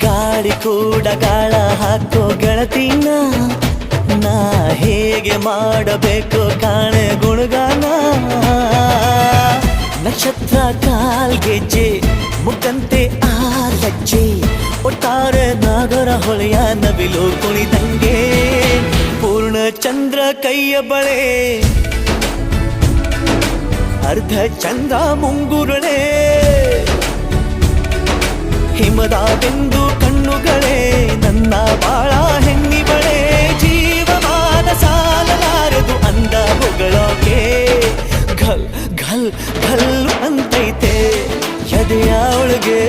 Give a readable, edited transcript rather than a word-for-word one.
ಗಾಳಿ ಕೂಡ ಗಾಳ ಹಾಕೋ ಗೆಳತಿನ ನಾ ಹೇಗೆ ಮಾಡಬೇಕು ಕಾಣೆ ಗುಣಗಾನ ನಕ್ಷತ್ರ ಕಾಲ್ಗೆಜ್ಜೆ ಮುಖಂತೆ ಆಲಜ್ಜೆ ಒಟ್ಟಾರೆ ನಾಗರ ಹೊಳೆಯ ನವಿಲು ಕುಣಿದಂಗೆ ಪೂರ್ಣ ಚಂದ್ರ ಕೈಯ ಬಳೆ ಅರ್ಧ ಚಂದ್ರ ಮುಂಗುರುಳೆ ಹಿಮದ ಬಿಂದು ಕಣ್ಣುಗಳೇ ನನ್ನ ಬಾಳ ಹೆಣ್ಣಿಬಳೆ ಜೀವಮಾನ ಸಾಲಲಾರದು ಅಂದ ಹೊಗಳೋಕೆ ಘಲ್ ಘಲ್ ಘಲ್ ಅಂತೈತೆ ಎದೆಯ ಒಳಗೆ